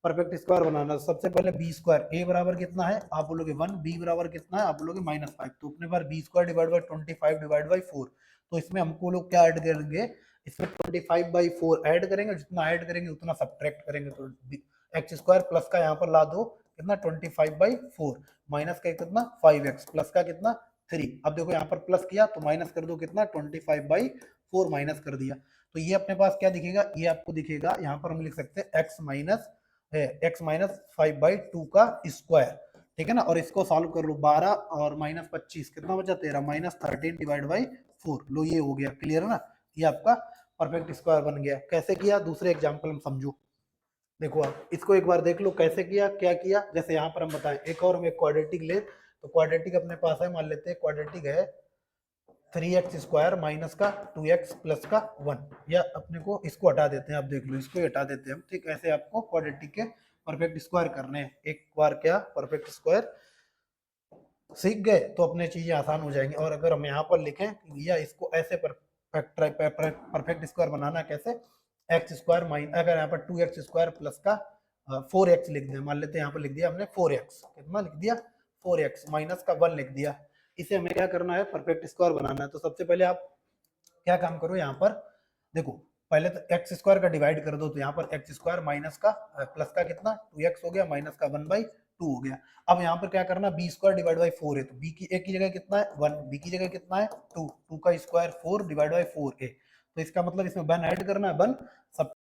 परफेक्ट स्क्वायर बनाना है। सबसे पहले बी स्क्वायर, ए बराबर कितना है आप बोलोगे 1, बी बराबर कितना है आप बोलोगे -5, तो अपने पास B square divide by 25 divide by 4, तो इसमें हमको लोग क्या ऐड करेंगे, इसमें 25 बाई 4 ऐड करेंगे, जितना ऐड करेंगे उतना सब्ट्रैक्ट करेंगे। तो एक्स स्क्वायर प्लस का यहाँ पर ला दो कितना 25 बाई 4, माइनस का कितना 5x प्लस का कितना 3। अब देखो यहाँ पर प्लस किया तो माइनस कर दो कितना 25 बाई 4 माइनस कर दिया, तो ये अपने पास क्या दिखेगा, ये आपको दिखेगा यहाँ पर हम लिख सकते हैं एक्स माइनस 5 बाई 2 का स्क्वायर। ठीक है ना, और इसको सॉल्व कर लो 12 और माइनस 25 कितना बचा 13, माइनस 13 डिवाइड बाई 4। लो ये हो गया। क्लियर है ना, ये आपका परफेक्ट स्क्वायर बन गया। कैसे किया, दूसरे एग्जांपल में समझो। देखो आप इसको एक बार देख लो कैसे किया, क्या किया। जैसे यहाँ पर हम बताएं, एक और हम एक क्वाड्रेटिक ले, तो क्वाड्रेटिक अपने पास है, मान लेते हैं क्वाड्रेटिक है 3x स्क्वायर माइनस का 2x प्लस का 1, या अपने को इसको हटा देते हैं, आप देख लो इसको हटा देते हैं हम। ठीक, ऐसे आपको क्वाड्रेटिक के परफेक्ट स्क्वायर करने हैं। एक बार क्या परफेक्ट स्क्वायर सीख गए तो अपने चीजें आसान हो जाएंगी। और अगर हम यहाँ पर लिखें या इसको ऐसे परफेक्ट स्क्वायर बनाना कैसे, एक्स स्क्वायर माइन, अगर यहाँ पर 2x स्क्वायर प्लस का 4x लिख दें, मान लेते हैं यहाँ पर लिख दिया हमने 4x, कितना लिख दिया 4x माइनस का 1 लिख दिया। इसे हमें क्या करना है, परफेक्ट स्क्वायर बनाना है। तो सबसे पहले आप क्या काम करो, यहाँ पर देखो पहले तो एक्स स्क्वायर का डिवाइड कर दो, तो यहाँ पर एक्स स्क्वायर माइनस का प्लस का कितना 2x हो गया माइनस का 1 बाई 2 हो गया। अब यहाँ पर क्या करना, बी स्क्वायर डिवाइड बाई 4 है, तो बी की ए की जगह कितना है 1, बी की जगह कितना है 2, 2 का स्क्वायर 4 डिवाइड बाई 4 ए, तो इसका मतलब इसमें 1 ऐड करना है 1 सब